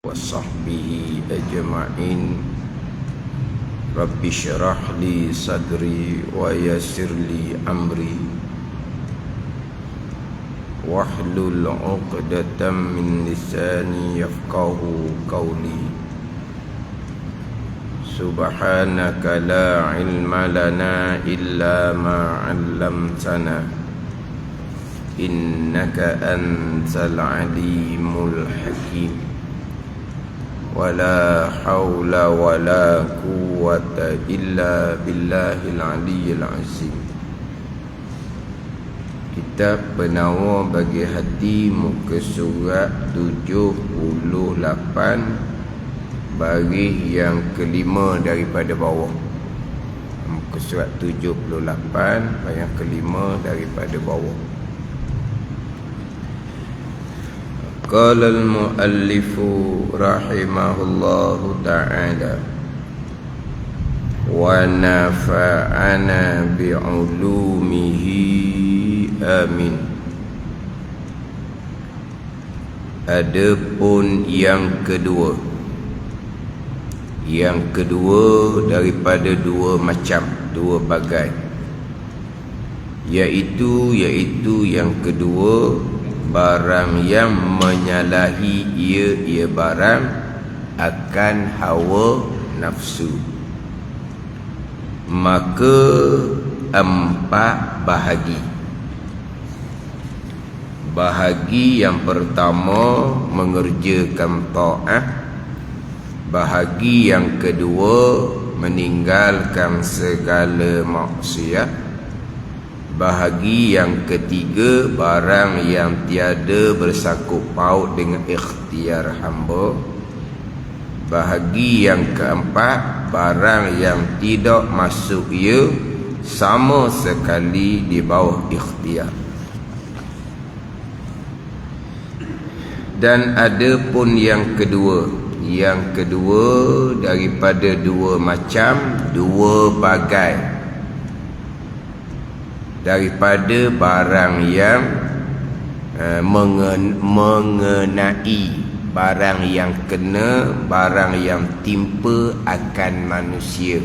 وصحبه أجمعين. رب اشرح لي صدري ويسر لي أمري واحلل عقدة من لساني يفقه قولي. سبحانك لا علم لنا إلا ما علمتنا إنك أنت العليم الحكيم. ولا حول ولا قوة إلا بالله العلي العظيم. Kitab Penawar Bagi Hati, muka surat 78, baris yang kelima daripada bawah. Muka surat 78, baris yang kelima daripada bawah. Qala al-muallifu rahimahullahu ta'ala wa nafa'ana bi'ulumihi amin. Adapun yang kedua daripada dua macam, dua bagai, iaitu yang kedua, barang yang menyalahi ia barang akan hawa nafsu. Maka empat bahagi. Bahagi yang pertama mengerjakan taat. Bahagi yang kedua meninggalkan segala maksiat. Bahagi yang ketiga, barang yang tiada bersangkut paut dengan ikhtiar hamba. Bahagi yang keempat, barang yang tidak masuk ia sama sekali di bawah ikhtiar. Dan ada pun yang kedua daripada dua macam, dua bagai, daripada barang yang mengenai, barang yang kena, barang yang timpa akan manusia.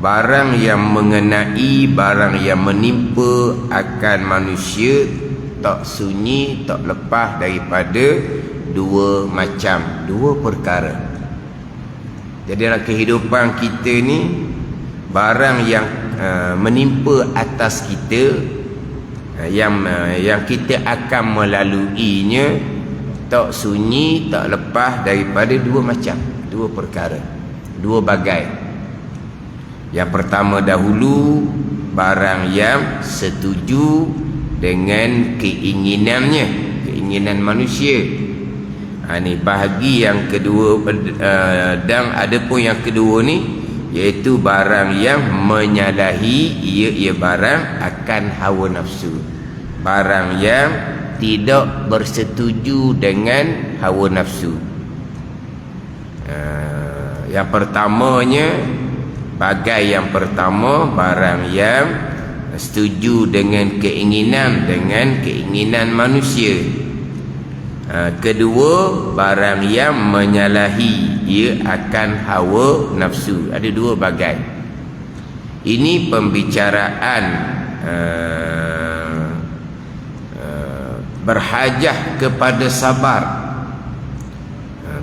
Barang yang mengenai, barang yang menimpa akan manusia tak sunyi, tak lepas daripada dua macam, dua perkara. Jadi dalam kehidupan kita ni, barang yang menimpa atas kita, yang kita akan melaluinya, tak sunyi, tak lepas daripada dua macam, dua perkara, dua bagai. Yang pertama dahulu, barang yang setuju dengan keinginannya, keinginan manusia. Ini bahagi yang kedua. Dan ada pun yang kedua ni, iaitu barang yang menyalahi ia barang akan hawa nafsu. Barang yang tidak bersetuju dengan hawa nafsu. Yang pertamanya, bagai yang pertama, barang yang setuju dengan keinginan manusia. Kedua, barang yang menyalahi ia akan hawa nafsu. Ada dua bagai. Ini pembicaraan berhajah kepada sabar.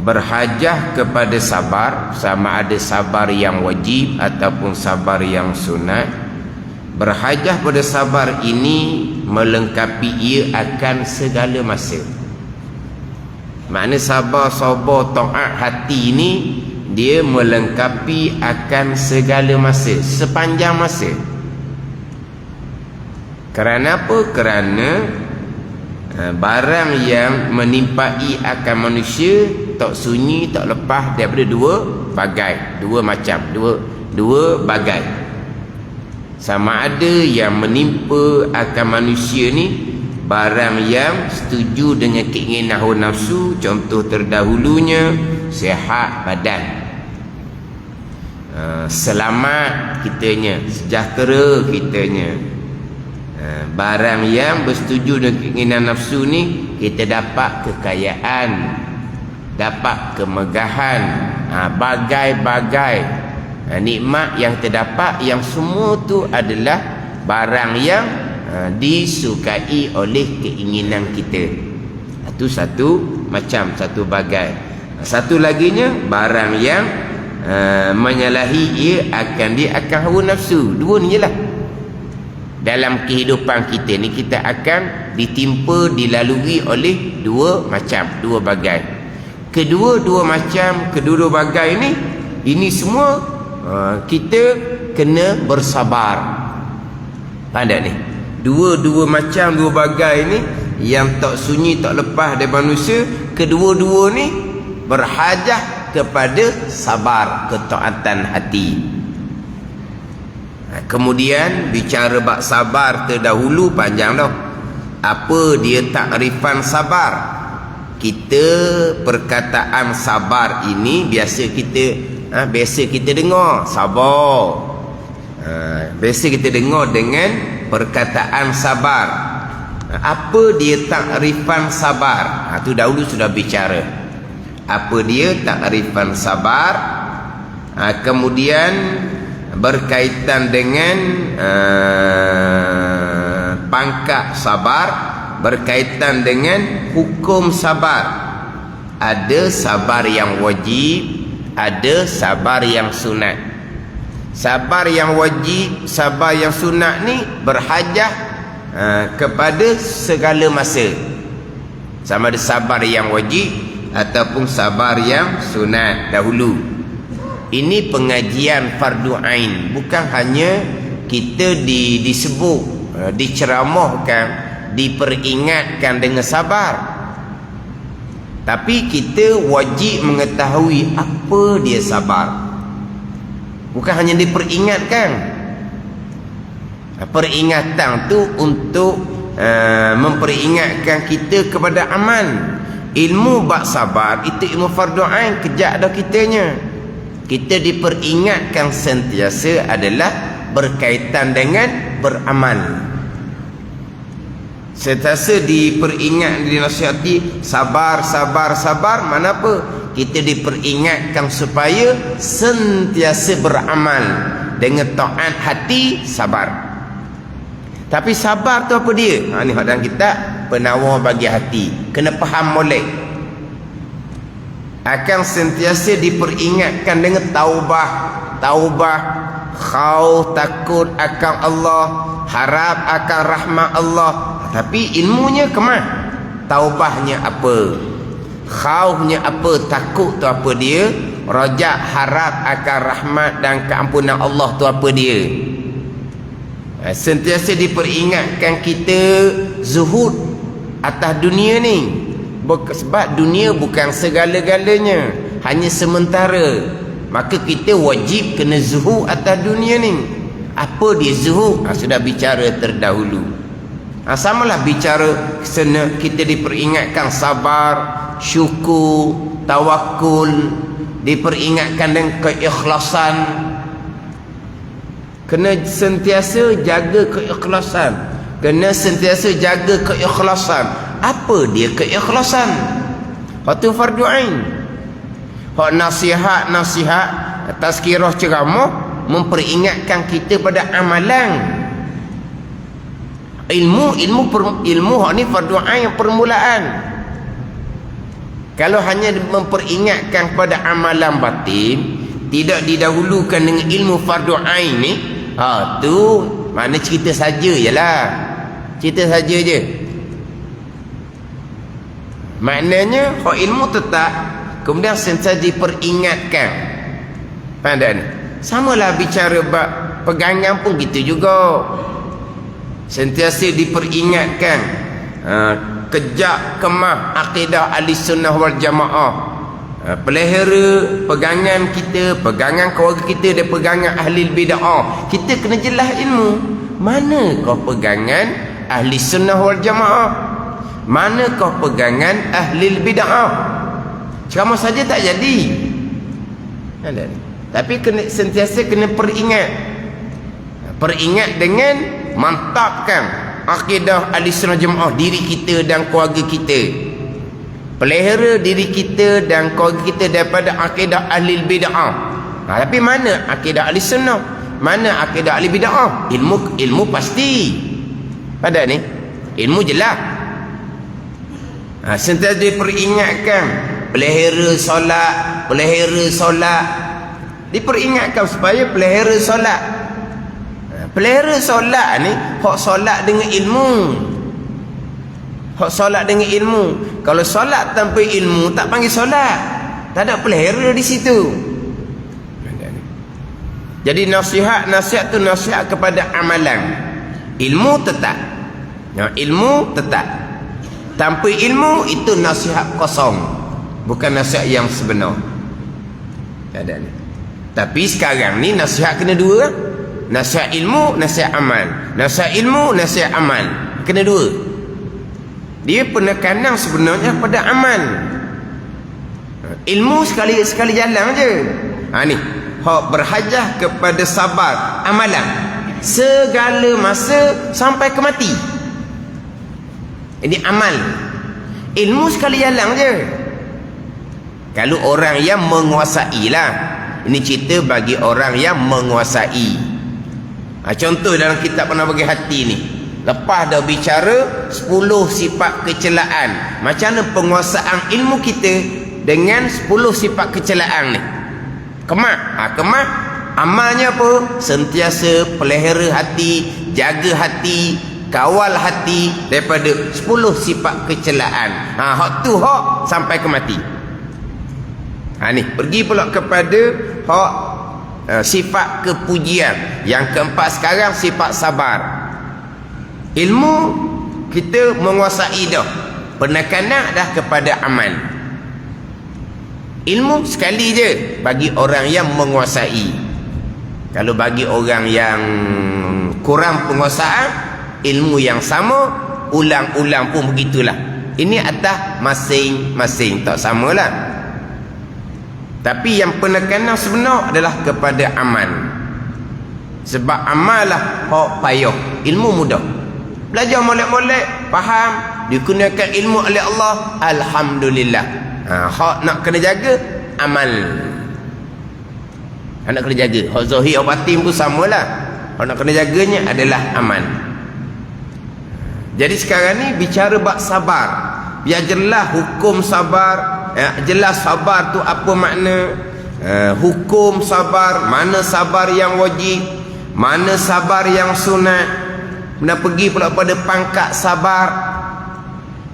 Berhajah kepada sabar, sama ada sabar yang wajib ataupun sabar yang sunat. Berhajah pada sabar ini melengkapi ia akan segala masa. Makna sabar taat hati ini, dia melengkapi akan segala masa, sepanjang masa. Kerana apa? Kerana barang yang menimpai akan manusia tak sunyi, tak lepas daripada dua bagai, dua macam, dua bagai. Sama ada yang menimpa akan manusia ni, barang yang setuju dengan keinginan hawa nafsu. Contoh terdahulunya, sihat badan, selamat kitanya, sejahtera kitanya. Barang yang bersetuju dengan keinginan nafsu ni, kita dapat kekayaan, dapat kemegahan, bagai-bagai nikmat yang terdapat, yang semua tu adalah barang yang disukai oleh keinginan kita. Itu satu macam, satu bagai. Satu laginya barang yang menyalahi ia akan hawa nafsu. Dua ni je lah. Dalam kehidupan kita ni kita akan ditimpa, dilalui oleh dua macam, dua bagai. Kedua-dua macam, kedua-dua bagai ni, ini semua kita kena bersabar. Pandai ni, dua-dua macam, dua bagai ni yang tak sunyi tak lepas dari manusia, kedua-dua ni berhajat kepada sabar, ketaatan hati. Kemudian bicara bab sabar terdahulu panjang dah. Apa dia takrifan sabar? Kita perkataan sabar ini biasa kita dengar sabar. Biasa kita dengar dengan perkataan sabar. Apa dia takrifan sabar? Tu dahulu sudah bicara. Apa dia takrifan sabar? Kemudian berkaitan dengan pangkat sabar, berkaitan dengan hukum sabar. Ada sabar yang wajib, ada sabar yang sunat. Sabar yang wajib, sabar yang sunat ni berhajat kepada segala masa. Sama ada sabar yang wajib ataupun sabar yang sunat dahulu. Ini pengajian fardu ain, bukan hanya kita disebut, diceramahkan, diperingatkan dengan sabar, tapi kita wajib mengetahui apa dia sabar. Bukan hanya diperingatkan. Peringatan tu untuk memperingatkan kita kepada amal. Ilmu bab sabar itu ilmu fardu ain, kejap dah kitanya. Kita diperingatkan sentiasa adalah berkaitan dengan beramal. Sentiasa diperingat, dinasihati sabar, sabar, sabar. Mana apa? Kita diperingatkan supaya sentiasa beramal dengan taat hati, sabar. Tapi sabar tu apa dia? Ni dalam kitab penawar bagi hati. Kena faham molek. Akan sentiasa diperingatkan dengan taubah, khauf, takut akan Allah, harap akan rahmat Allah. Tapi ilmunya kemana? Taubahnya apa? Khaufnya apa? Takut tu apa dia? Rajak, harap akan rahmat dan keampunan Allah tu apa dia? Sentiasa diperingatkan kita zuhud atas dunia ni. Sebab dunia bukan segala-galanya, hanya sementara. Maka kita wajib kena zuhud atas dunia ni. Apa dia zuhud? Sudah bicara terdahulu. Samalah bicara kita diperingatkan sabar, syukur, tawakul, diperingatkan dengan keikhlasan. Kena sentiasa jaga keikhlasan. Kena sentiasa jaga keikhlasan. Apa dia keikhlasan? Hak tu fardu ain. Hak nasihat, tazkirah, ceramah memperingatkan kita pada amalan. Ilmu hak ni fardu ain permulaan. Kalau hanya memperingatkan pada amalan batin, tidak didahulukan dengan ilmu fardu ain ni, tu mana cerita saja jelah. Cerita saja je. Maknanya hak ilmu tetap, kemudian sentiasa diperingatkan. Faham tak ni? Samalah bicara bab pegangan pun gitu juga. Sentiasa diperingatkan kejak kemah akidah ahli sunnah wal jamaah. Pelihara pegangan kita, pegangan keluarga kita dan pegangan ahli bid'ah. Kita kena jelas ilmu. Manakah pegangan ahli sunnah wal jamaah? Manakah pegangan ahli bid'ah? Ceramah saja tak jadi. Tapi sentiasa kena peringat dengan mantapkan akidah ahli sunnah jamaah diri kita dan keluarga kita. pelihara diri kita dan keluarga kita daripada akidah ahli bid'ah. Tapi mana akidah ahli sunnah? Mana akidah ahli bid'ah? Ilmu pasti. Pada ni ilmu jelas. Sentiasa diperingatkan pelihara solat, diperingatkan supaya pelihara solat. Pelihara solat ni hak solat dengan ilmu. Hak solat dengan ilmu. Kalau solat tanpa ilmu tak panggil solat. Tak ada pelihara di situ. Jadi nasihat tu nasihat kepada amalan. Ilmu tetap. Ilmu tetap. Tanpa ilmu itu nasihat kosong. Bukan nasihat yang sebenar. Tak ada ni. Tapi sekarang ni nasihat kena dua. Nasihat ilmu, nasihat amal. Nasihat ilmu, nasihat amal. Kena dua. Dia penekanan sebenarnya pada amal. Ilmu sekali jalan je. Ni hak berhajah kepada sabar, amalan segala masa sampai ke mati. Ini amal. Ilmu sekali jalan je. Kalau orang yang menguasai lah. Ini cerita bagi orang yang menguasai. Contoh dalam kitab pernah bagi hati ni, lepas dah bicara 10 sifat kecelaan, macam mana penguasaan ilmu kita dengan 10 sifat kecelaan ni. Kemah amalnya apa? Sentiasa pelihara hati, jaga hati, kawal hati daripada 10 sifat kecelaan. Hak tu hak sampai ke mati. Ni pergi pula kepada hak sifat kepujian. Yang keempat sekarang sifat sabar. Ilmu kita menguasai dah, penekanan dah kepada amal. Ilmu sekali je bagi orang yang menguasai. Kalau bagi orang yang kurang penguasaan, ilmu yang sama ulang-ulang pun begitulah. Ini atas masing-masing, tak samalah. Tapi yang penekanan sebenar adalah kepada amal. Sebab amal lah hak payah, ilmu mudah. Belajar molek-molek, faham, digunakan ilmu oleh Allah, alhamdulillah. Hak nak kena jaga amal. Nak kena jaga hak zahir atau batin pun samalah. Hak nak kena jaganya adalah amal. Jadi sekarang ni bicara bab sabar. Biar jelas hukum sabar, jelas sabar tu apa makna, hukum sabar, mana sabar yang wajib, mana sabar yang sunat. Nak pergi pula pada pangkat sabar.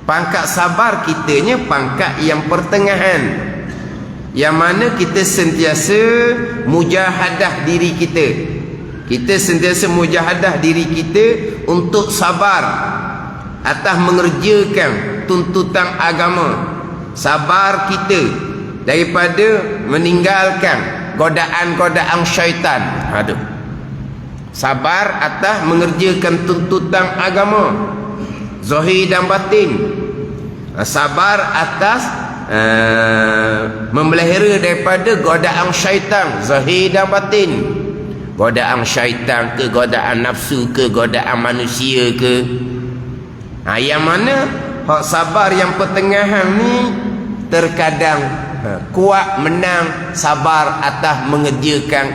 Pangkat sabar kitanya pangkat yang pertengahan, yang mana kita sentiasa mujahadah diri kita. Kita sentiasa mujahadah diri kita untuk sabar atas mengerjakan tuntutan agama. Sabar kita daripada meninggalkan godaan-godaan syaitan. Sabar atas mengerjakan tuntutan agama zahir dan batin. Sabar atas memelihara daripada godaan syaitan zahir dan batin. Godaan syaitan ke, godaan nafsu ke, godaan manusia ke. Yang mana hak sabar yang pertengahan ni terkadang kuat menang sabar atas mengerjakan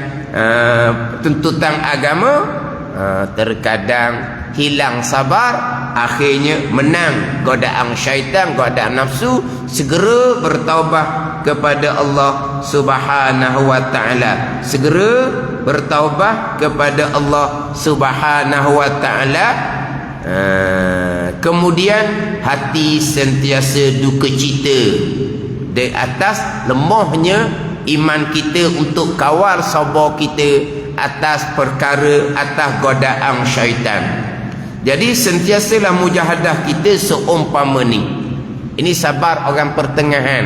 tuntutan agama, terkadang hilang sabar, akhirnya menang godaan syaitan, godaan nafsu. Segera bertaubat kepada Allah Subhanahu wa ta'ala. Segera bertaubat kepada Allah Subhanahu wa ta'ala. Kemudian hati sentiasa duka cita di atas lemahnya iman kita untuk kawal sabar kita atas perkara, atas godaan syaitan. Jadi sentiasalah mujahadah kita seumpama ni. Ini sabar orang pertengahan.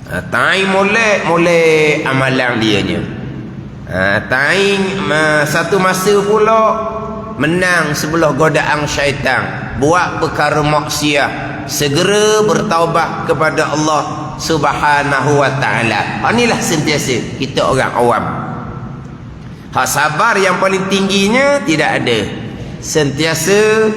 Taing molek amalan dianya. Taing satu masa pula menang sebelah godaan syaitan, buat perkara maksiat, segera bertaubat kepada Allah Subhanahu wa ta'ala. Inilah sentiasa kita orang awam. Hak sabar yang paling tingginya tidak ada. Sentiasa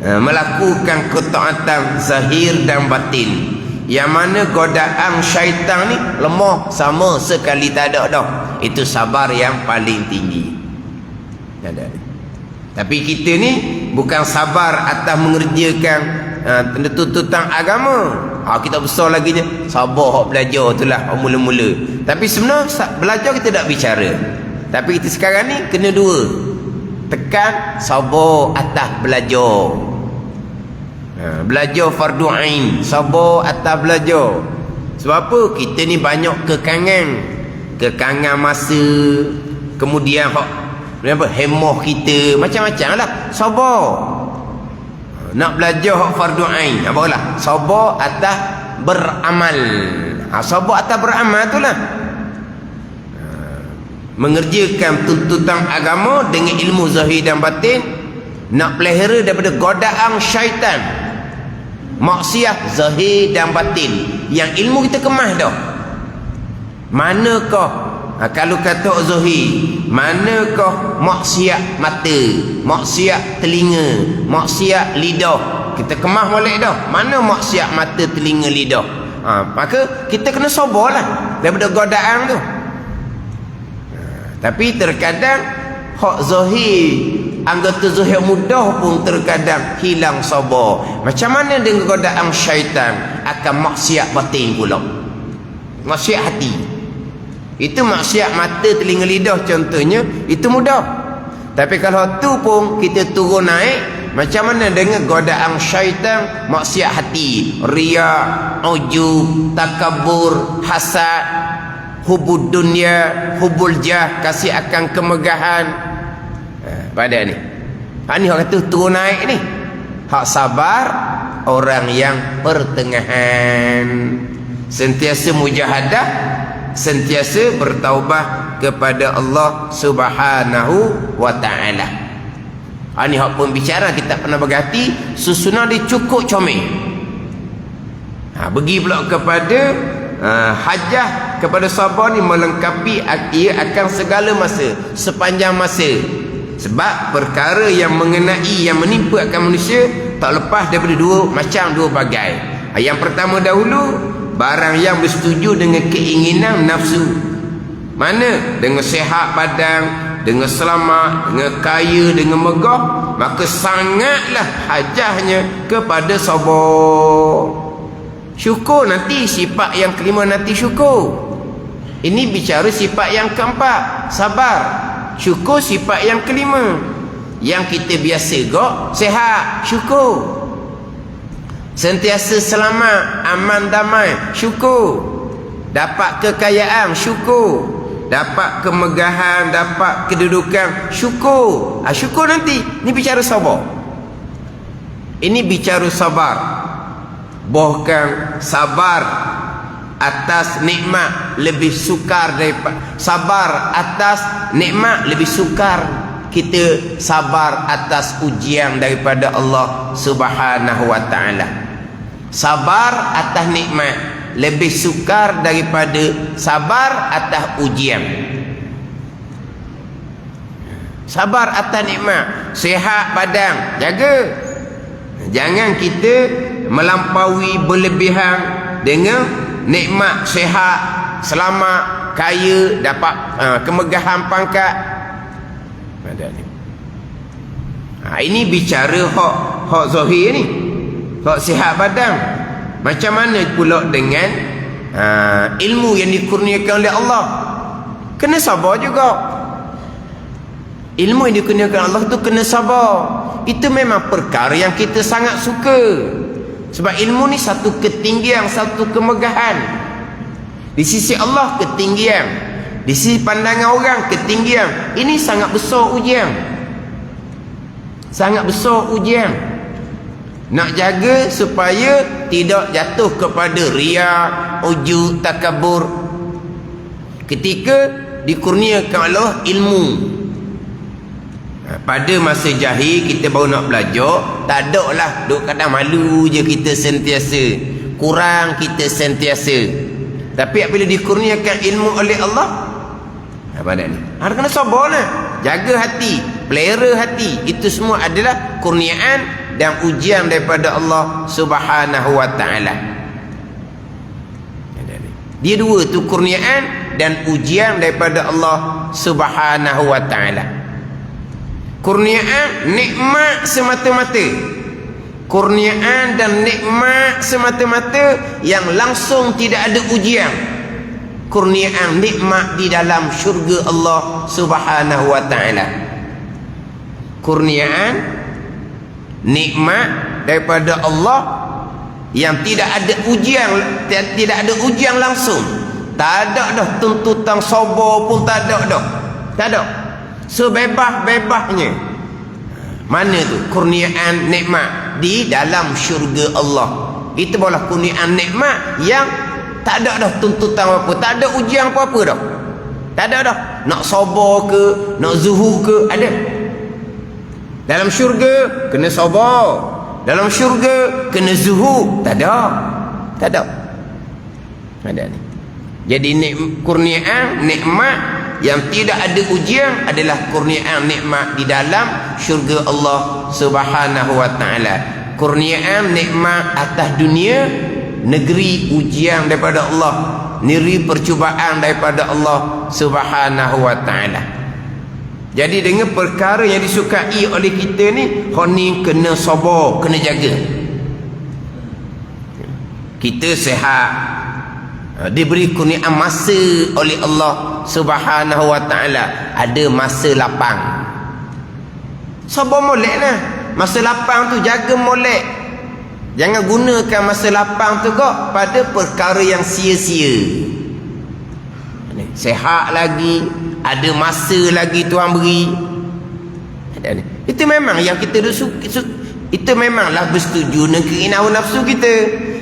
melakukan ketaatan zahir dan batin. Yang mana godaan syaitan ni lemah, sama sekali tak ada dah. Itu sabar yang paling tinggi. Ada. Tapi kita ni bukan sabar atas mengerjakan tuntutan agama. Kita besar lagi je sabar hak belajar itulah mula-mula. Tapi sebenarnya belajar kita tak bicara. Tapi kita sekarang ni kena dua. Tekan sabar atas belajar. Belajar fardu ain, sabar atas belajar. Sebab apa? Kita ni banyak kekangan masa, kemudian apa hemah kita macam-macam lah. Sabar nak belajar hak fardu ain, apalah sabar atas beramal. Sabar atas beramal tu lah, mengerjakan tuntutan agama dengan ilmu zahir dan batin, nak pelihara daripada godaan syaitan, maksiat zahir dan batin yang ilmu kita kemas dah. Manakah kalau kata zahir, manakah maksiat mata, maksiat telinga, maksiat lidah, kita kemas molek dah. Mana maksiat mata, telinga, lidah? Maka kita kena sabarlah daripada godaan tu. Tapi terkadang hak zahir, anggota zahir mudah pun terkadang hilang sabar. Macam mana dengan godaan syaitan? Akan maksiat batin pula, maksiat hati. Itu maksiat mata, telinga, lidah contohnya, itu mudah. Tapi kalau tu pun kita turun naik, macam mana dengan godaan syaitan? Maksiat hati, riya, ujub, takabur, hasad, hubud dunia, hubul jah, kasih akan kemegahan. Pada ni ni orang kata turun naik ni. Hak sabar orang yang pertengahan, sentiasa mujahadah, sentiasa bertaubat kepada Allah Subhanahu wa taala. Ni hak pembicara kita pernah berhati, susunan dia cukup comel. Bagi pula kepada hajah kepada sabar ni melengkapi ia akan segala masa, sepanjang masa. Sebab perkara yang mengenai, yang menimpa akan manusia tak lepas daripada dua bagai. Yang pertama dahulu, barang yang bersetuju dengan keinginan nafsu. Mana? Dengan sihat badan, dengan selamat, dengan kaya, dengan megah, maka sangatlah hajahnya kepada sabar. Syukur nanti, sifat yang kelima nanti syukur. Ini bicara sifat yang keempat, sabar. Syukur sifat yang kelima. Yang kita biasa gak sihat, syukur. Sentiasa selamat, aman, damai, syukur. Dapat kekayaan, syukur. Dapat kemegahan, dapat kedudukan, syukur. Syukur nanti. Ini bicara sabar. Ini bicara sabar. Bahkan sabar atas nikmat lebih sukar daripada sabar atas nikmat, lebih sukar kita sabar atas ujian daripada Allah Subhanahu wa taala. Sabar atas nikmat lebih sukar daripada sabar atas ujian. Sabar atas nikmat, sihat badan, jaga. Jangan kita melampaui berlebihan dengan nikmat, sihat, selamat, kaya, dapat kemegahan pangkat. Ini bicara hak zahir ni, hak sihat badan. Macam mana pula dengan ilmu yang dikurniakan oleh Allah? Kena sabar juga. Ilmu yang dikurniakan Allah tu kena sabar. Itu memang perkara yang kita sangat suka. Sebab ilmu ni satu ketinggian, satu kemegahan. Di sisi Allah ketinggian, di sisi pandangan orang ketinggian. Ini sangat besar ujian. Sangat besar ujian. Nak jaga supaya tidak jatuh kepada riya, ujub, takabur. Ketika dikurniakan Allah ilmu, pada masa jahil kita baru nak belajar, tak ada lah duk kadang malu je kita sentiasa, kurang kita sentiasa. Tapi apabila dikurniakan ilmu oleh Allah, apa dah ni? Harus kena sabar lah, jaga hati, pelihara hati. Itu semua adalah kurniaan dan ujian daripada Allah Subhanahu wa taala. Dia dua tu, kurniaan dan ujian daripada Allah Subhanahu wa taala. Kurniaan nikmat semata-mata. Kurniaan dan nikmat semata-mata yang langsung tidak ada ujian. Kurniaan nikmat di dalam syurga Allah Subhanahu wa taala. Kurniaan nikmat daripada Allah yang tidak ada ujian langsung. Tak ada dah tuntutan sabar pun, tak ada dah. Tak ada. Sebebas-bebasnya. Mana tu kurniaan nikmat di dalam syurga Allah. Itu barulah kurniaan nikmat yang tak ada dah tuntutan apa, tak ada ujian apa-apa dah. Tak ada dah. Nak sabar ke, nak zuhud ke, ada. Dalam syurga kena sabar. Dalam syurga kena zuhud. Tak ada. Tak ada. Ada ni. Jadi kurniaan nikmat yang tidak ada ujian adalah kurniaan nikmat di dalam syurga Allah Subhanahu wa taala. Kurniaan nikmat atas dunia, negeri ujian daripada Allah, negeri percubaan daripada Allah Subhanahu wa taala. Jadi dengan perkara yang disukai oleh kita ni, honi kena sabar, kena jaga. Kita sihat, diberi kurniaan masa oleh Allah Subhanahu wa taala, ada masa lapang. Sabar molek lah. Masa lapang tu jaga molek. Jangan gunakan masa lapang tu kok pada perkara yang sia-sia. Sehat lagi, ada masa lagi Tuhan beri. Itu memang yang kita itu memanglah bersetuju dengan keinginan nafsu kita.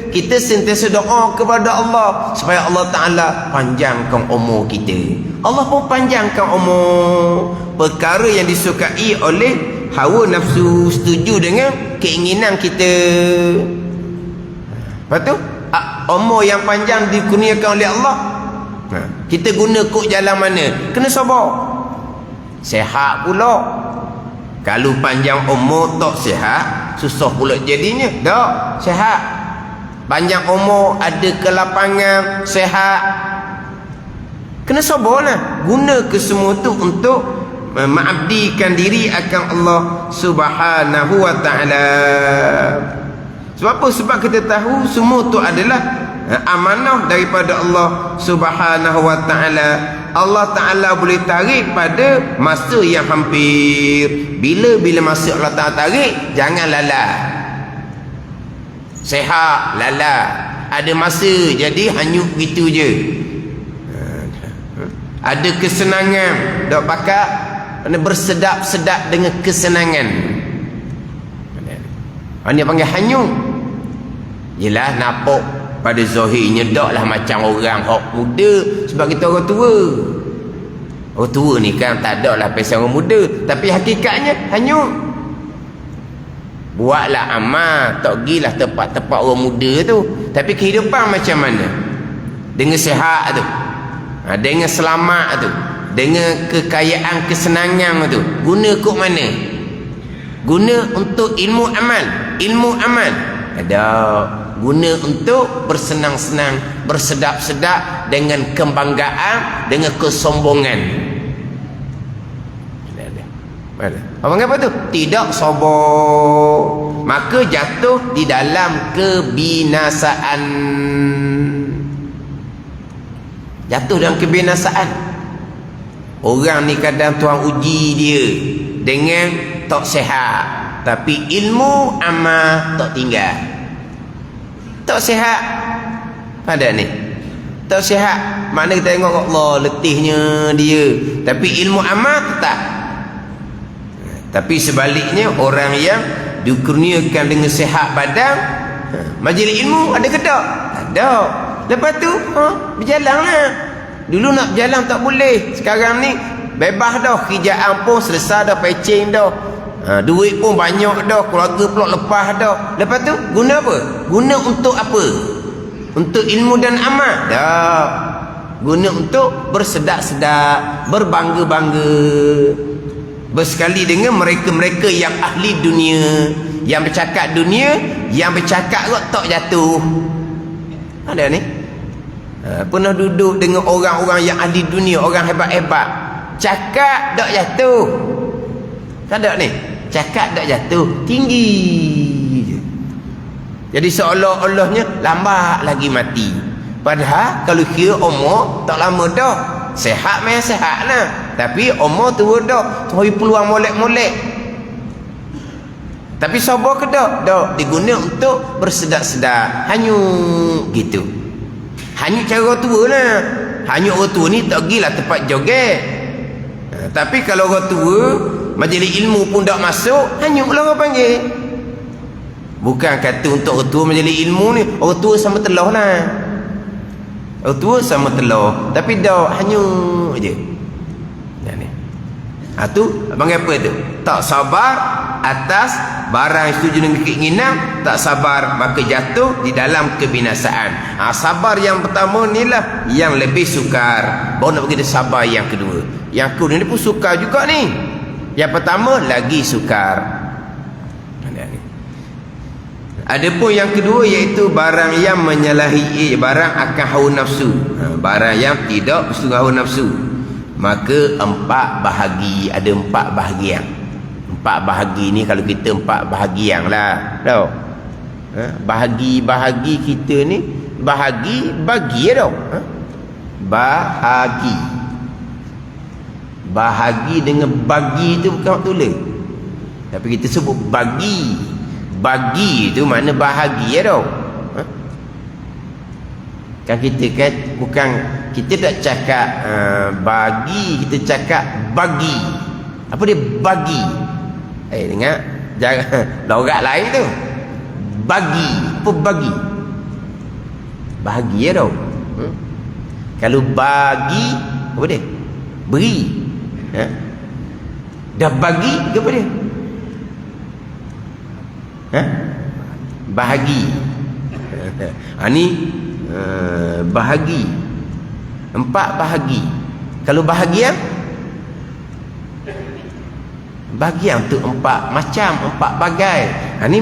Kita sentiasa doa kepada Allah supaya Allah Ta'ala panjangkan umur kita. Allah pun panjangkan umur. Perkara yang disukai oleh hawa nafsu setuju dengan keinginan kita. Lepas tu umur yang panjang dikurniakan oleh Allah. Kita guna kod jalan mana? Kena sabar. Sehat pula. Kalau panjang umur tak sihat, susah pula jadinya. Tak, sehat. Panjang umur, ada kelapangan, sehat. Kena sabarlah. Guna ke semua tu untuk mengabdikan diri akan Allah Subhanahu wa taala. Sebab apa? Sebab kita tahu semua tu adalah amanah daripada Allah Subhanahu wa taala. Allah Taala boleh tarik pada masa yang hampir. Bila masa Allah Taala tarik, jangan lalah. Sehat lalah, ada masa jadi hanyut gitu je. Ada kesenangan, dak pakak bersedap-sedap dengan kesenangan. Ini panggil hanyut. Yelah nampak pada zahirnya daklah macam orang hok muda sebab kita orang tua. Orang tua ni kan tak daklah pasal orang muda, tapi hakikatnya hanyut. Buatlah amal, tak gilah tempat-tempat orang muda tu, tapi kehidupan macam mana? Dengan sihat tu, dengan selamat tu, dengan kekayaan kesenangan tu, guna kok mana? Guna untuk ilmu amal. Ilmu amal ada guna untuk bersenang-senang, bersedap-sedap dengan kebanggaan, dengan kesombongan. Apa apa tu? Tidak sabar, maka jatuh di dalam kebinasaan. Jatuh dalam kebinasaan. Orang ni kadang Tuhan uji dia dengan tak sihat, tapi ilmu amal tak tinggal. Tak sihat pada ni, tak sihat. Mana kita tengok Allah letihnya dia, tapi ilmu amal tetap. Tapi sebaliknya, orang yang dikurniakan dengan sihat badan, majlis ilmu ada ke tak? Ada. Lepas tu berjalanlah. Dulu nak berjalan tak boleh, sekarang ni bebas dah. Kerjaan pun selesai dah, pecing dah, duit pun banyak dah, keluarga pula lepas dah. Lepas tu guna apa? Guna untuk apa? Untuk ilmu dan amal? Tak. Guna untuk bersedap-sedap, berbangga-bangga, bersekali dengan mereka-mereka yang ahli dunia, Yang bercakap dunia, yang bercakap kot tak jatuh. Ada ni. Pernah duduk dengan orang-orang yang ahli dunia, orang hebat-hebat. Cakap tak jatuh. Tak ada ni. Cakap tak jatuh, tinggi je. Jadi seolah-olahnya lambat lagi mati. Padahal kalau kira umur tak lama dah. Sehat memang sehat lah. Tapi umur tua dah. Tapi peluang molek-molek. Tapi sabar ke tak? Tak. Diguna untuk bersedap-sedap. Hanyut gitu. Hanyut cara orang tua lah. Hanyut orang tua ni tak pergilah tempat joget. Tapi kalau orang tua, majlis ilmu pun tak masuk, hanyutlah orang panggil. Bukan kata untuk orang tua majlis ilmu ni, orang tua sama telur lah. Orang tua sama telur. Tapi dah hanyut je. Tu panggil apa tu? Tak sabar atas barang yang setuju dengan keinginan, tak sabar maka jatuh di dalam kebinasaan. Sabar yang pertama ni lah yang lebih sukar. Baru nak pergi dia sabar yang kedua. Yang kedua ni pun sukar juga ni. Yang pertama lagi sukar. Adapun yang kedua iaitu barang yang menyalahi barang akan hawa nafsu. Barang yang tidak bersetuju hawa nafsu. Maka 4 bahagi, ada 4 bahagian. 4 bahagi ni kalau kita 4 bahagian lah. Tahu? Bahagi-bahagi kita ni bahagi bagi tau. Bahagi. Bahagi dengan bagi tu bukan tulis. Tapi kita sebut bagi. Bagi tu makna bahagi tau. Kan kita kan bukan, kita tak cakap bagi, kita cakap bagi. Apa dia bagi? Dengar jangan logat lain tu. Bagi, apa bagi? Bahagi tau. Kalau bagi apa dia? Beri. Dah bagi ke apa dia? Bahagi. Ni bahagi. 4 bahagi. Kalau bahagian, bahagian tu 4 macam, 4 bagai. Ni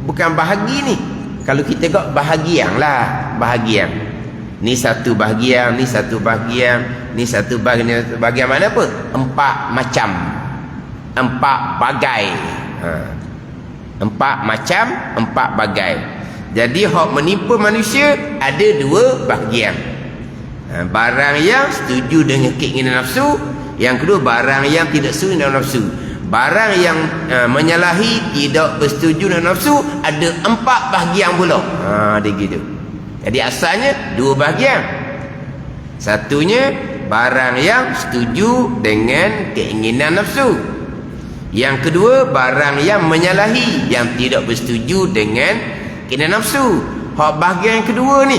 bukan bahagi ni. Kalau kita tengok bahagian lah, bahagian. Ni satu bahagian, ni satu bahagian, ni satu bahagian. Bahagian mana apa? 4 macam, 4 bagai. 4 macam, 4 bagai. Jadi hak menimpa manusia ada 2 bahagian. Barang yang setuju dengan keinginan nafsu, yang kedua barang yang tidak setuju dengan nafsu. Barang yang menyalahi, tidak bersetuju dengan nafsu, ada 4 bahagian pula. Dia gitu. Jadi asalnya 2 bahagian. Satunya barang yang setuju dengan keinginan nafsu. Yang kedua barang yang menyalahi, yang tidak bersetuju dengan keinginan nafsu. Hak bahagian yang kedua ni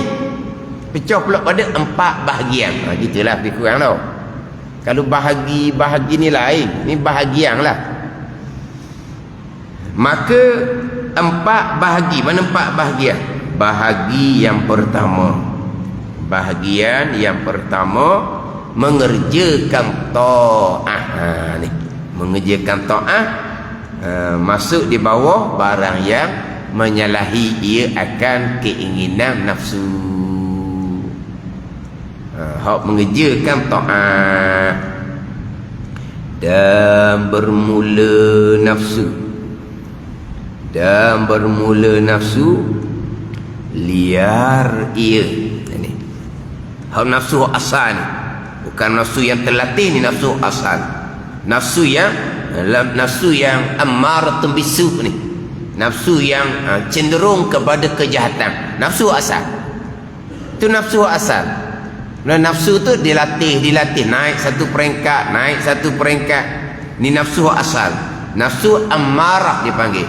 pecah pula pada 4 bahagian. Gitulah lebih kurang tau. Kalau bahagi ni lain, ni bahagian lah. Maka 4 bahagi. Mana 4 bahagian? Bahagi yang pertama, bahagian yang pertama mengerjakan ta'ah. Ni mengerjakan ta'ah, masuk di bawah barang yang menyalahi ia akan keinginan nafsu. Hak mengerjakan ta'ah dan bermula nafsu, dan bermula nafsu liar ia. Ini hak nafsu asal ni, bukan nafsu yang terlatih ni, nafsu asal. Nafsu yang ammaratun bisu ni, nafsu yang cenderung kepada kejahatan, nafsu asal. Itu nafsu asal. Dan nafsu tu dilatih naik satu peringkat. Ni nafsu asal. Nafsu ammarah dipanggil.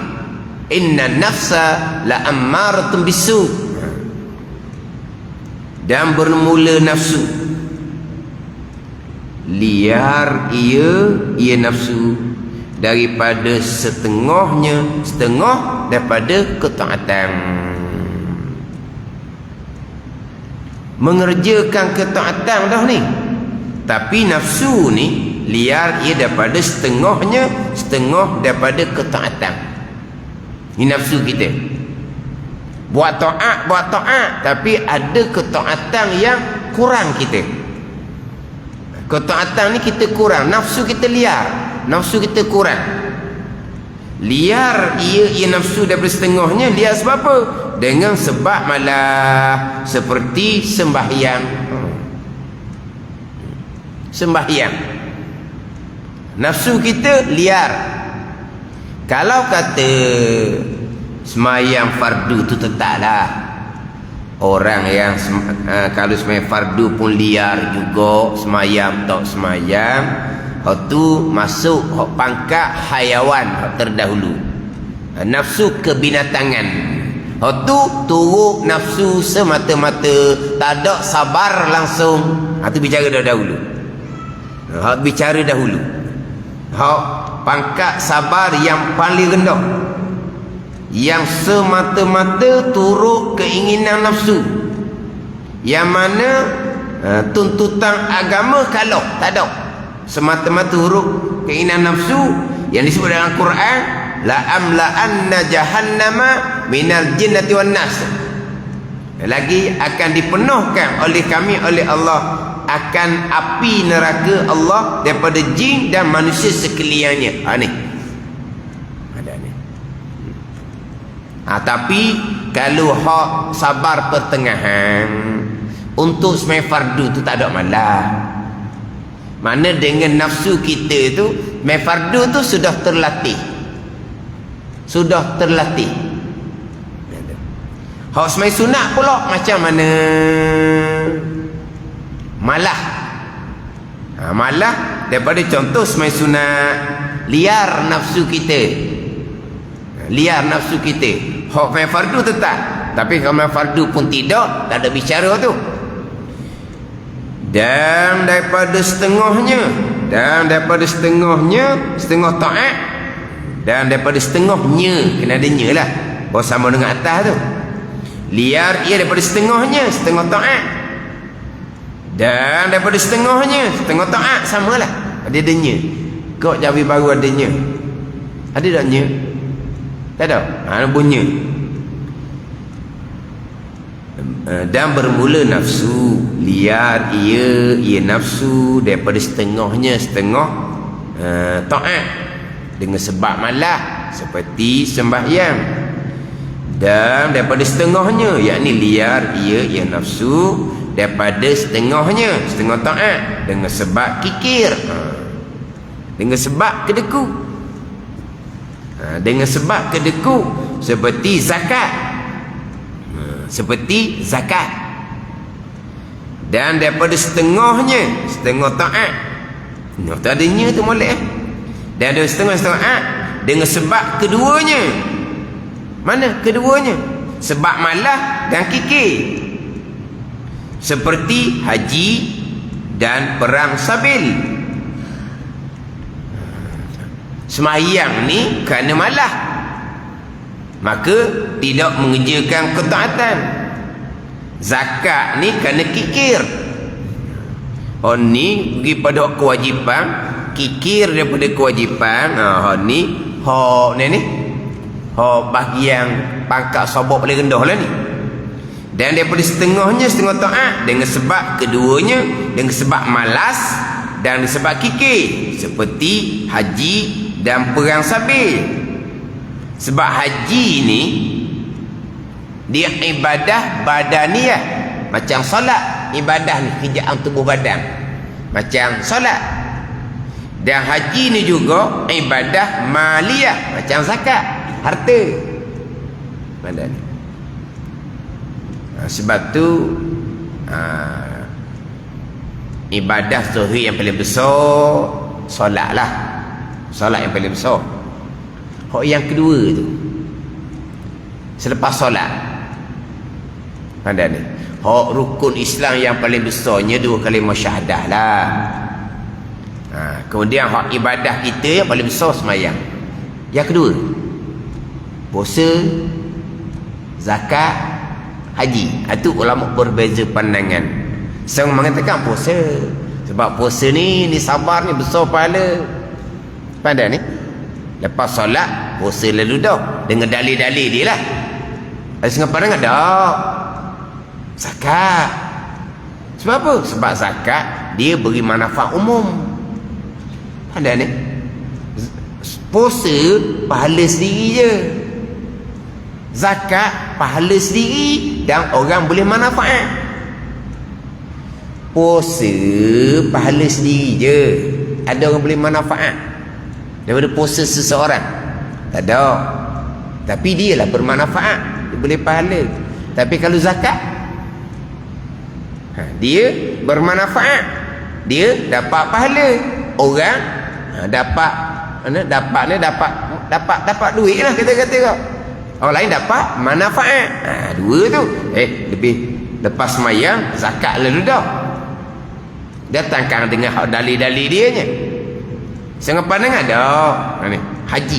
Inna nafsa la ammaratun bisu. Dan bermula nafsu liar ia nafsu daripada setengah daripada ketaatan. Mengerjakan ketaatan dah ni, tapi nafsu ni liar ia daripada setengah daripada ketaatan. Ini nafsu kita. Buat taat, tapi ada ketaatan yang kurang kita. Ketaatan ni kita kurang, nafsu kita liar, nafsu kita kurang. Liar ia nafsu daripada setengahnya. Liar sebab apa? Dengan sebab malah seperti sembahyang. Sembahyang. Nafsu kita liar. Kalau kata semayang fardu tu tetaplah. Orang yang kalau semayang fardu pun liar juga, semayang tak semayang, hak tu masuk hak pangkat hayawan hak terdahulu. Nafsu kebinatangan. Hak tu turut nafsu semata-mata, tak ada sabar langsung. Hak tu bicara dahulu. Hak bicara dahulu. Hak pangkat sabar yang paling rendah, yang semata-mata turut keinginan nafsu, yang mana tuntutan agama kalau tak ada, semata-mata turut keinginan nafsu yang disebut dalam Quran, la amla'anna jahannama minal jinnati wan nas. Lagi akan dipenuhkan oleh kami, oleh Allah, akan api neraka Allah daripada jin dan manusia sekaliannya. Ni ada ni. Tapi kalau hak sabar pertengahan untuk semai fardu tu tak ada malah. Mana dengan nafsu kita tu, semai fardu tu sudah terlatih. Sudah terlatih. Hak semai sunat pula macam mana? Malah. Malah daripada contoh semai sunat, liar nafsu kita. Liar nafsu kita. Hak main fardu tetap, tapi kalau main fardu pun tidak, tak ada bicara tu. Dan daripada setengahnya, setengah taat, dan daripada setengahnya, kena ada nya lah, sama dengan atas tu. Liar ia daripada setengahnya, setengah taat, dan daripada setengahnya, setengah taat, samalah. Ada nya. Kau Jawi baru ada nya. Ada tak nya? Tak ada. Bunyi. Dan bermula nafsu liar ia nafsu daripada setengahnya, setengah taat, dengan sebab malah seperti sembahyang. Dan daripada setengahnya, yakni liar ia nafsu daripada setengahnya, setengah taat, dengan sebab kikir, dengan sebab kedeku, dengan sebab kedeku, seperti zakat, seperti zakat. Dan daripada setengahnya, setengah taat, tak adanya tu molek. Dan ada setengah taat dengan sebab keduanya. Mana keduanya? Sebab malah dan kikir, seperti haji dan perang sabil. Sembahyang ni kerana malah, maka tidak mengerjakan ketaatan. Zakat ni kerana kikir. Ni pergi pada kewajipan, kikir daripada kewajipan. Ni bahagian pangkat sabuk paling rendah lah ni. Dan daripada setengahnya, setengah taat, dengan sebab keduanya, dengan sebab malas dan sebab kikir, seperti haji dan perang sabil. Sebab haji ni dia ibadah badaniyah, macam solat. Ibadah ni kerjaan tubuh badan, macam solat. Dan haji ni juga ibadah maliyah, macam zakat, harta. Badan ni. Sebab tu ibadah zahir yang paling besar solat lah. Solat yang paling besar. Hak yang kedua tu selepas solat, ada ni hak rukun Islam yang paling besarnya dua kalimah syahadah lah. Kemudian hak ibadah kita yang paling besar sembahyang. Yang kedua puasa, zakat, haji. Itu ulama berbeza pandangan. Saya mengatakan puasa, sebab puasa ni sabar ni besar pahala. Pandai ni Lepas solat puasa lalu dah dengan dalil-dalil dia lah. Ada setengah pandangan tak zakat. Sebab apa? Sebab zakat dia beri manfaat umum. Ada ni puasa pahala sendiri je, zakat pahala sendiri dan orang boleh manfaat. Puasa pahala sendiri je, ada orang boleh manfaat daripada puasa seseorang? Tak ada. Tapi dia lah bermanfaat, dia boleh pahala. Tapi kalau zakat, dia bermanfaat, dia dapat pahala. Orang dapat duit lah, kata-kata kau. Orang lain dapat manfaat. Dua tu lebih. Lepas semayang zakat lalu dah datangkan dengan dalil-dalil dia nya. Setengah pandangan dah ni haji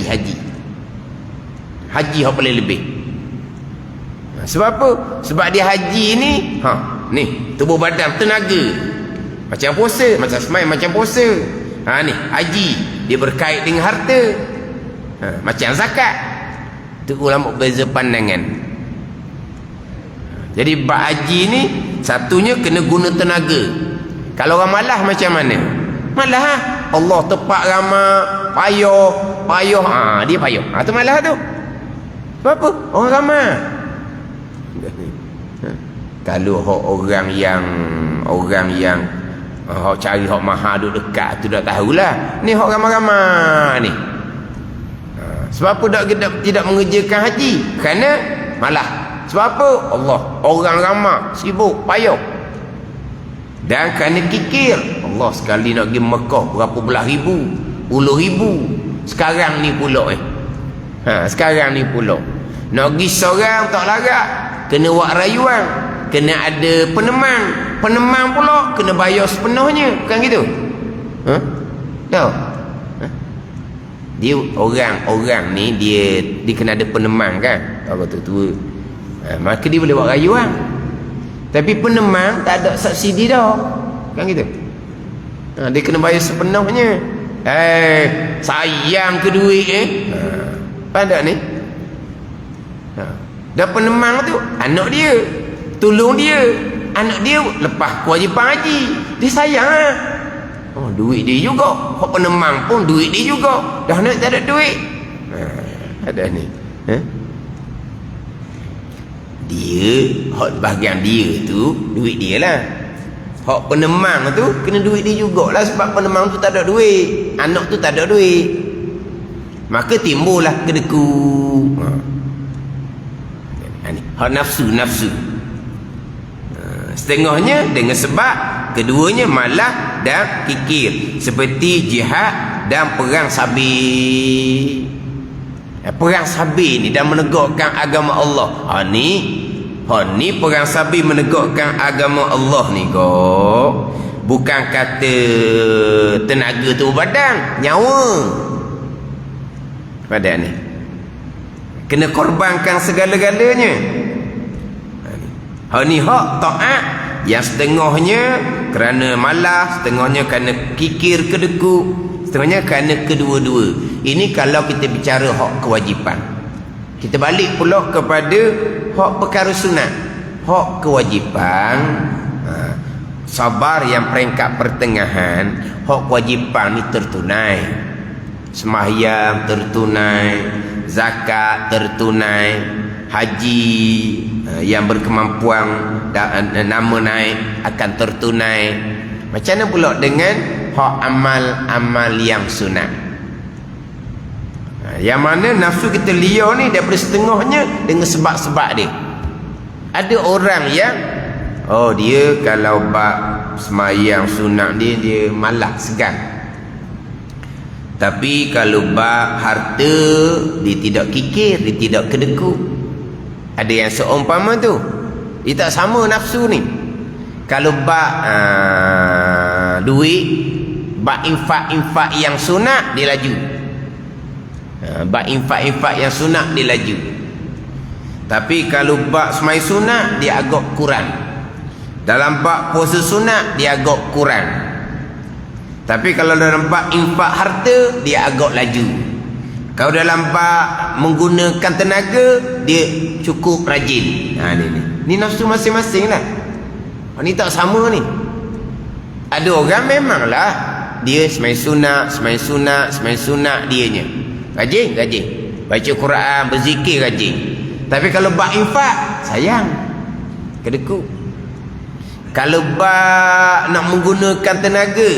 hak paling lebih. Sebab apa? Sebab dia haji ni ni tubuh badan tenaga, macam puasa, macam semai, macam puasa. Ni haji dia berkait dengan harta, macam zakat. Tu ulama beza pandangan. Jadi bab haji ni satunya kena guna tenaga. Kalau orang malas macam mana? Malas Allah tepat ramah, payah dia payah. Tu malas tu. Sebab apa? Orang ramah. Kalau orang yang hok cari hok mahal duduk dekat tu dah tahulah. Ni hok ramah-ramah ni. Sebab apa tidak mengerjakan haji? Kerana malah. Sebab apa? Allah, orang ramah, sibuk, payah. Dan kerana kikir. Allah sekali nak pergi Mekah berapa belas ribu, puluh ribu. Sekarang ni pula sekarang ni pula nak pergi seorang tak larat, kena buat rayuan, kena ada penemang pula kena bayar sepenuhnya, bukan gitu? Tahu? Dia orang ni dia kena ada penemang kan, kalau tua, maka dia boleh buat rayuan. Tapi penemang tak ada subsidi dah, kan gitu? Dia kena bayar sepenuhnya. Sayang ke duit pada ni. Dan penemang tu anak dia, tolong dia, anak dia lepas kewajipan haji, dia sayang duit dia juga. Hak penemang pun duit dia juga. Dah nak tak ada duit. Ada ni. Dia hak bahagian dia tu duit dia lah. Hak penemang tu kena duit dia jugalah, sebab penemang tu tak ada duit, anak tu tak ada duit, maka timbullah kedeku. Hak nafsu. Setengahnya dengan sebab keduanya malah dan kikir, seperti jihad dan perang sabit. Perang sabit ni dan menegakkan agama Allah. Ni perang sabit menegakkan agama Allah ni kok. Bukan kata tenaga tu badan, nyawa. Pada ni kena korbankan segala-galanya. Ni hak taat yang setengahnya kerana malas, setengahnya kerana kikir kedeku, setengahnya kerana kedua-dua. Ini kalau kita bicara hak kewajipan. Kita balik pula kepada hak perkara sunat. Hak kewajipan, sabar yang peringkat pertengahan, hak kewajipan ni tertunai. Sembahyang tertunai, zakat tertunai, haji yang berkemampuan nama naik akan tertunai. Macam mana pula dengan hak amal-amal yang sunat? Yang mana nafsu kita liar ni daripada setengahnya dengan sebab-sebab dia. Ada orang yang dia kalau bab semayang sunat dia malas, segan. Tapi kalau bab harta dia tidak kikir, dia tidak kedeku. Ada yang seumpama tu, dia tak sama nafsu ni. Kalau bab duit, bab infak yang sunat dia laju. Bab infak yang sunat dia laju. Tapi kalau bab semai sunat dia agak kurang. Dalam bab puasa sunat dia agak kurang. Tapi kalau dalam bab infak harta dia agak laju. Kalau dalam bab menggunakan tenaga, dia cukup rajin. Ni nafsu masing-masing lah. Ni tak sama ni. Ada orang memanglah dia semai sunat dianya. Rajin. Baca Quran, berzikir rajin. Tapi kalau bab infak, sayang. Kedekut. Kalau bab nak menggunakan tenaga,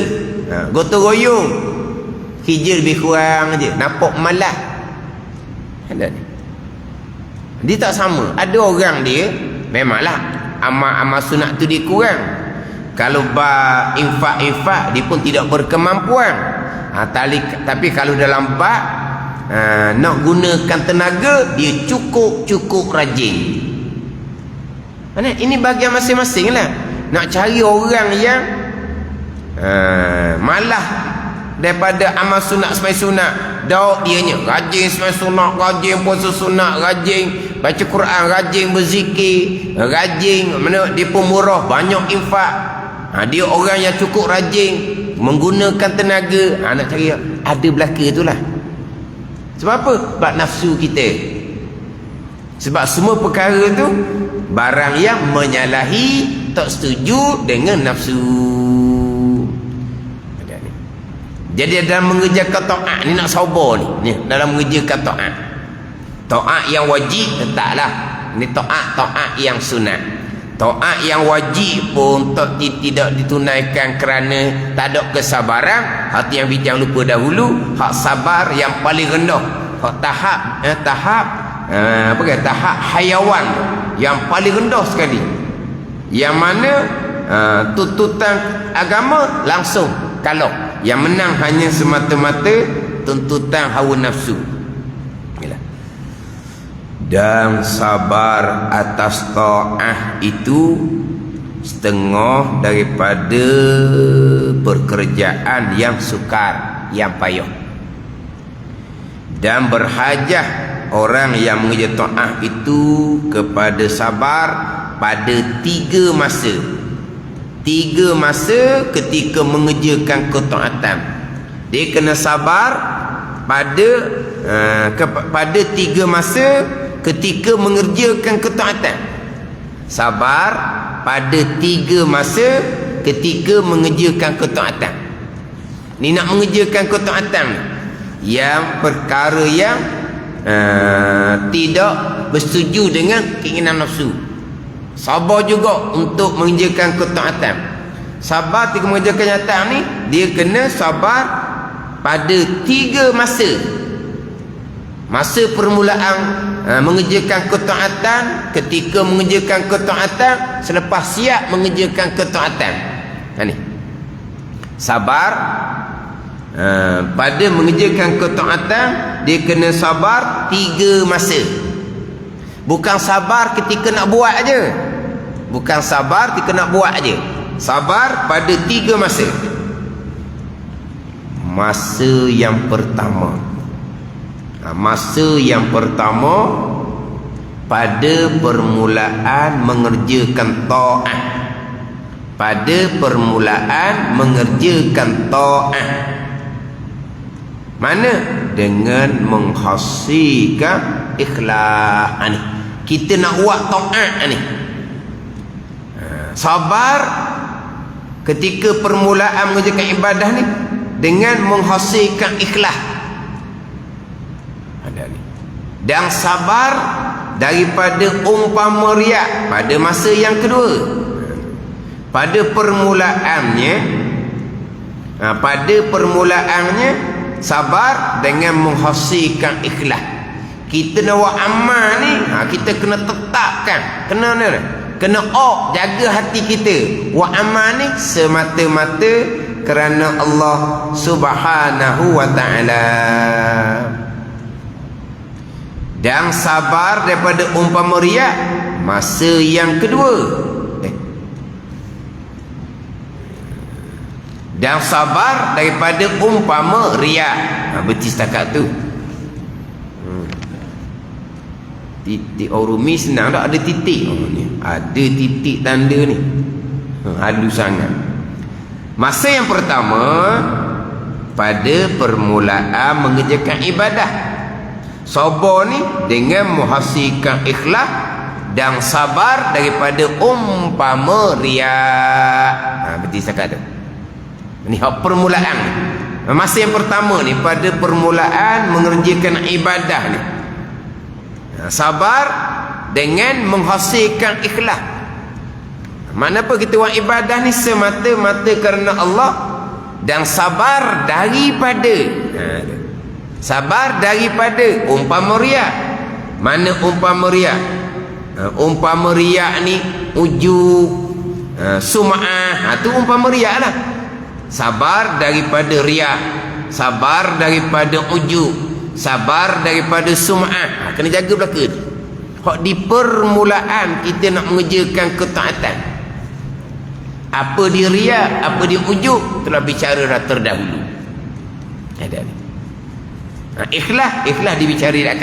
gotong royong, hijau lebih kurang je, nampak malah. Ada ni. Dia tak sama. Ada orang dia memanglah amal-amal sunat tu dia kurang. Kalau bab infak dia pun tidak berkemampuan. Tapi kalau dalam bab nak gunakan tenaga, dia cukup rajin. Ini bahagian masing-masing lah. Nak cari orang yang malah daripada amal sunat semai sunat, dauk dianya rajin semai sunat, rajin puasa sunat, rajin baca Quran, rajin berzikir, rajin mana dia pemurah, banyak infak. Dia orang yang cukup rajin menggunakan tenaga. Nak cari ada belaka itulah. Sebab apa? Sebab nafsu kita. Sebab semua perkara tu barang yang menyalahi, tak setuju dengan nafsu. Jadi dalam mengerjakan taat ni nak sabar ni. Dalam mengerjakan taat. Taat yang wajib letaklah. Ni taat yang sunat. Taat yang wajib pun tidak ditunaikan kerana tak ada kesabaran. Hati yang bijak lupa dahulu. Hak sabar yang paling rendah. Hak tahap hayawan yang paling rendah sekali. Yang mana tuntutan agama langsung kalau yang menang hanya semata-mata tuntutan hawa nafsu. Dan sabar atas ta'ah itu setengah daripada pekerjaan yang sukar, yang payah. Dan berhajah orang yang mengerja ta'ah itu kepada sabar pada 3 masa. 3 masa ketika mengerjakan ketaatan. Dia kena sabar pada 3 masa ketika mengerjakan ketaatan. Sabar pada 3 masa ketika mengerjakan ketaatan. Ni nak mengerjakan ketaatan yang perkara yang tidak bersetuju dengan keinginan nafsu. Sabar juga untuk mengerjakan ketaatan. Sabar ketika mengerjakan ketaatan ni, dia kena sabar pada 3 masa. Masa permulaan mengerjakan ketaatan, ketika mengerjakan ketaatan, selepas siap mengerjakan ketaatan. Ni sabar pada mengerjakan ketaatan, dia kena sabar 3 masa. Bukan sabar ketika nak buat aja. Bukan sabar ketika nak buat aja. Sabar pada 3 masa. Masa yang pertama. Masa yang pertama pada permulaan mengerjakan taat. Pada permulaan mengerjakan taat. Mana? Dengan menghasilkan ikhlas ni. Kita nak buat taat ni. Sabar ketika permulaan mengerjakan ibadah ni dengan menghasilkan ikhlas. Ada ni. Dan sabar daripada umpama riak pada masa yang kedua. Pada permulaannya sabar dengan menghasilkan ikhlas. Kita nak buat amal ni, kita kena tetapkan, kena jaga hati kita. Buat amal ni semata-mata kerana Allah Subhanahu wa taala. Dan sabar daripada umpama riak masa yang kedua. Dan sabar daripada umpama riak. Berarti setakat tu. Titik Urumi senang tak? Ada titik. Ada titik tanda ni. Halus sangat. Masa yang pertama pada permulaan mengerjakan ibadah. Sabar ni dengan menghasilkan ikhlas dan sabar daripada umpama riak. Berarti cakap tu. Ni hak permulaan. Masa yang pertama ni pada permulaan mengerjakan ibadah ni. Sabar dengan menghasilkan ikhlas. Mana apa kita buat ibadah ni semata-mata kerana Allah dan sabar daripada umpama riak. Mana umpama riak? Umpama riak ni ujub, sum'ah, tu umpama riak lah. Sabar daripada riak, sabar daripada ujub, sabar daripada sum'ah. Kena jaga belaka ni. Hak di permulaan kita nak mengerjakan ketaatan. Apa dia riak, apa dia ujub, telah bicara dah terdahulu. Ada ni. Ikhlas dibicari dah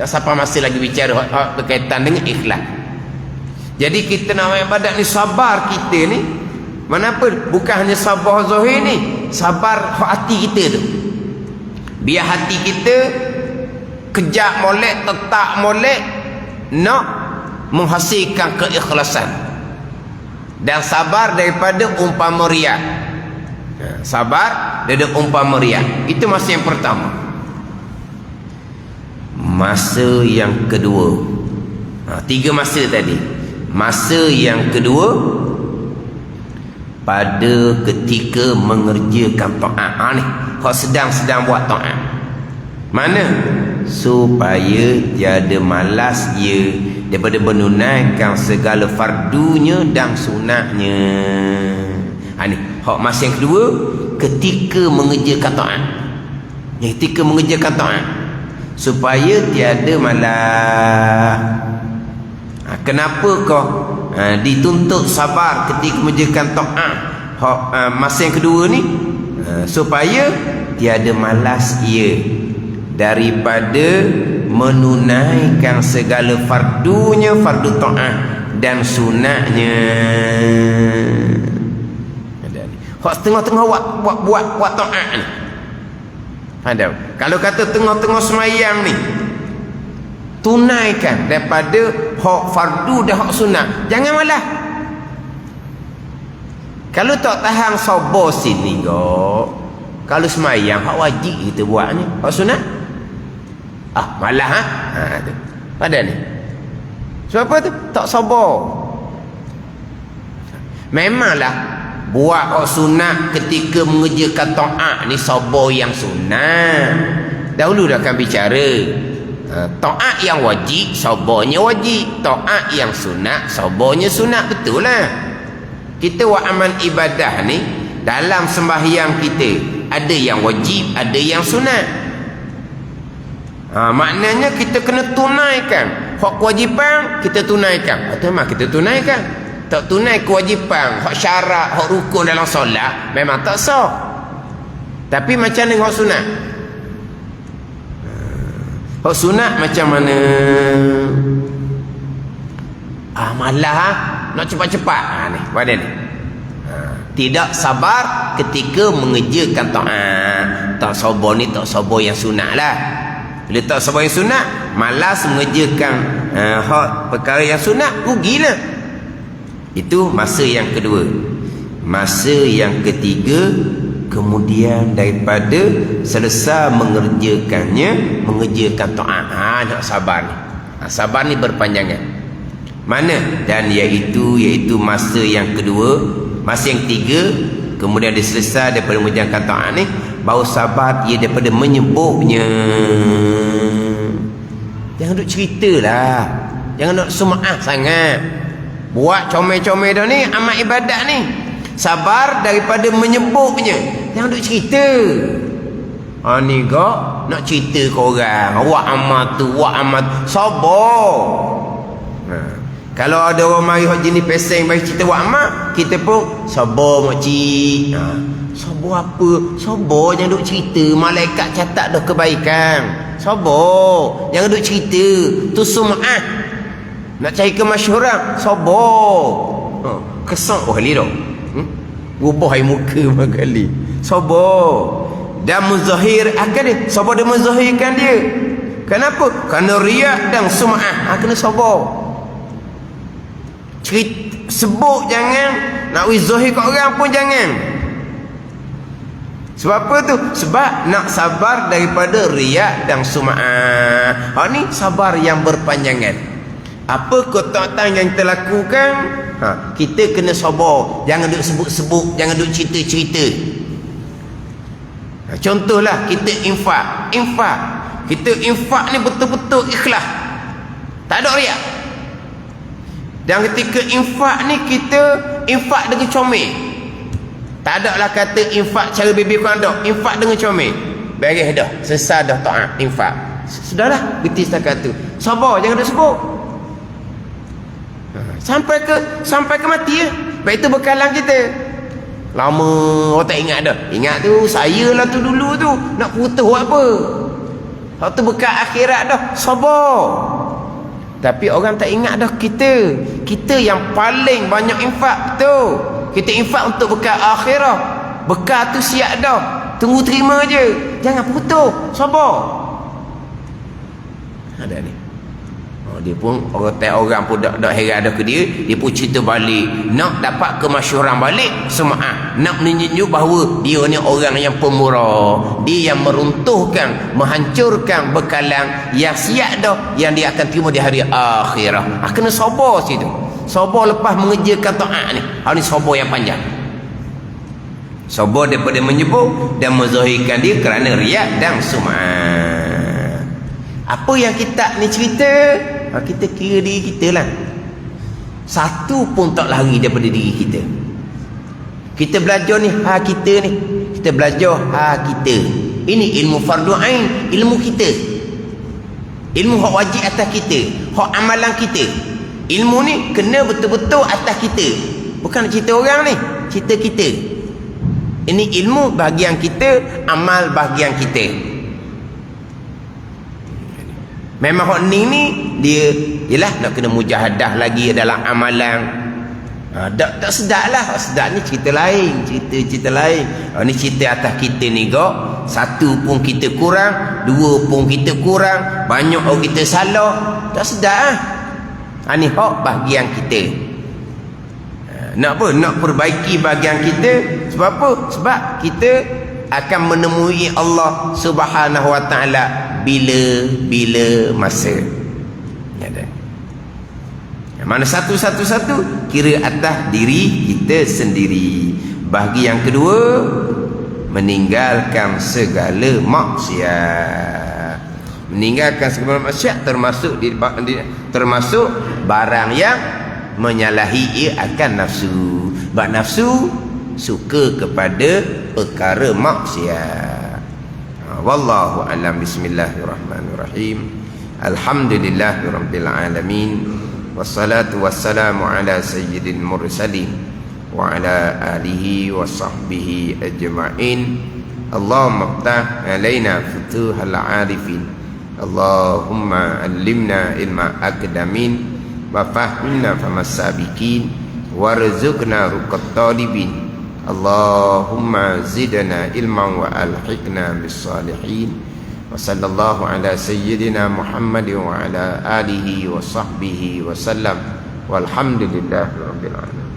sampai masa lagi bicara berkaitan dengan ikhlas. Jadi kita nak buat ibadat ni, sabar kita ni, mana apa, bukan hanya sabar zahir ni, sabar hati kita tu. Biar hati kita kejap molek, tetap molek nak menghasilkan keikhlasan dan sabar daripada umpama riak. Sabar daripada umpama riak. Itu masa yang pertama. Masa yang kedua, 3 masa tadi. Masa yang kedua, pada ketika mengerjakan ta'at ni, kau sedang buat ta'at. Mana? Supaya tiada malas ia daripada menunaikan segala fardunya dan sunatnya. Ni hak masa yang kedua, ketika mengerjakan ta'at. Ketika mengerjakan ta'at, supaya tiada malas. Kenapa kau dituntut sabar ketika mengerjakan ta'at? Masa yang kedua ni, supaya tiada malas ia daripada menunaikan segala fardunya, fardu ta'at dan sunatnya. Hak setengah-tengah buat ta'at ni. Ada. Kalau kata tengah-tengah semayang ni, tunaikan daripada hak fardu dan hak sunat. Jangan malah. Kalau tak tahan sabar sini kau, kalau semayang hak wajib kita buat ni, hak sunat, malah tu. Pada ni. Sebab apa tu? Tak sabar. Memanglah buat hak sunat ketika mengerjakan ta'at ni, sabar yang sunat. Dahulu dah akan bicara ta'at yang wajib, sabarnya wajib. Ta'at yang sunat, sabarnya sunat. Betul lah. Kita buat amal ibadah ni, dalam sembahyang kita ada yang wajib, ada yang sunat. Maknanya kita kena tunaikan hak kewajipan, kita tunaikan. Memang kita tunaikan. Tak tunai kewajipan, hak syarat, hak rukun dalam solat, memang tak sah. Tapi macam mana hak sunat? Hak sunat macam mana? Malah nak cepat-cepat. Ni pada ni. Tidak sabar ketika mengerjakan ta'at. Tak sabar ni, tak sabar yang sunat lah. Bila tak sabar yang sunat, malas mengerjakan hak perkara yang sunat, rugilah. Itu masa yang kedua. Masa yang ketiga, kemudian daripada selesai mengerjakannya, mengerjakan ta'at, nak sabar ni. Sabar ni berpanjangan. Mana? Dan iaitu masa yang kedua. Masa yang ketiga, kemudian dia selesai daripada mengerjakan ta'at ni, baru sabar ia daripada menyebutnya. Jangan duk ceritalah, jangan duk sum'ah sangat. Buat comel-comel dah ni, amal ibadat ni. Sabar daripada menyebutnya. Jangan duk cerita. Ni kau nak cerita ke orang, buat amal tu, buat amal tu. Sabar. Kalau ada orang mari hak jenis peseng bagi cerita buat amal, kita pun sabar makcik. Sabar apa? Sabar, jangan duk cerita. Malaikat catat dah kebaikan. Sabar, jangan duk cerita. Tu sum'ah. Nak cari kemasyhuran, sabar. Kesak kali dah. Ubah air muka berkali. Sabar. Dan muzahir akan dia. Sabar dia muzahirkan dia. Kenapa? Kerana riak dan sum'ah. Kena sabar. Sebut jangan, nak zahir kat orang pun jangan. Sebab apa tu? Sebab nak sabar daripada riak dan sum'ah. Ni sabar yang berpanjangan. Apa kotak-kotak yang kita lakukan, kita kena sabar. Jangan duk sebut-sebut, jangan duk cerita-cerita. Contohlah kita infak. Kita infak ni betul-betul ikhlas, tak ada riak. Dan ketika infak ni kita infak dengan comel. Tak ada lah kata infak cara bebek kurang dak. Infak dengan comel. Beres dah, selesai dah taat infak. Sudahlah, berhenti setakat tu. Sabar, jangan duk sebut. Sampai ke mati ya. Baik itu bekalan kita. Lama orang tak ingat dah. Ingat tu saya lah tu dulu tu nak putus buat apa. Waktu bekal akhirat dah. Sabar. Tapi orang tak ingat dah kita yang paling banyak infak. Betul, kita infak untuk bekal akhirat. Bekal tu siap dah, tunggu terima je. Jangan putus, sabar. Ada ni, dia pun orang pun tak heran dah ke dia pun cerita balik, nak dapat kemasyhuran balik semaah, nak menunjuk bahawa dia ni orang yang pemurah, dia yang meruntuhkan, menghancurkan bekalan yang siap dah, yang dia akan terima di hari akhirat. Kena sabar situ. Sabar lepas mengerjakan taat ni. Ni sabar yang panjang. Sabar daripada menyebut dan menzahirkan dia kerana riak dan sum'ah. Apa yang kita ni cerita, kita kira diri kita lah. Satu pun tak lari daripada diri kita. Kita belajar ni, kita ni. Kita belajar, kita. Ini ilmu fardu ain, ilmu kita. Ilmu hak wajib atas kita, hak amalan kita. Ilmu ni kena betul-betul atas kita. Bukan cerita orang ni, cerita kita. Ini ilmu bahagian kita, amal bahagian kita. Memang hak ni dia ialah nak kena mujahadah lagi dalam amalan. Tak sedap lah. Sedap ni cerita lain, cerita lain. Ni cerita atas kita ni gak. Satu pun kita kurang, dua pun kita kurang, banyak orang kita salah. Tak sedap lah. Ni hak bahagian kita. Nak apa? Nak perbaiki bahagian kita. Sebab apa? Sebab kita akan menemui Allah Subhanahu Wa Taala bila masa. Mana satu kira atas diri kita sendiri. Bahagi yang kedua, meninggalkan segala maksiat. Meninggalkan segala maksiat termasuk barang yang menyalahi ia akan nafsu. Sebab nafsu suka kepada perkara maksiat. Wallahu a'lam. Bismillahirrahmanirrahim. Alhamdulillahirabbil alamin. Wassalatu wassalamu ala sayyidil mursalin wa ala alihi wa sahbihi ajma'in. Allahumma ftah alaina futuhal arifin. Allahumma allimna ilma aqdamin wa fahmina famas sabiqin warzuqna ruqat talibin. Allahumma zidna ilman wa alhiqna bis salihin. Wa sallallahu ala sayyidina Muhammad wa ala alihi wa sahbihi wa sallam. Walhamdulillahi rabbil alamin.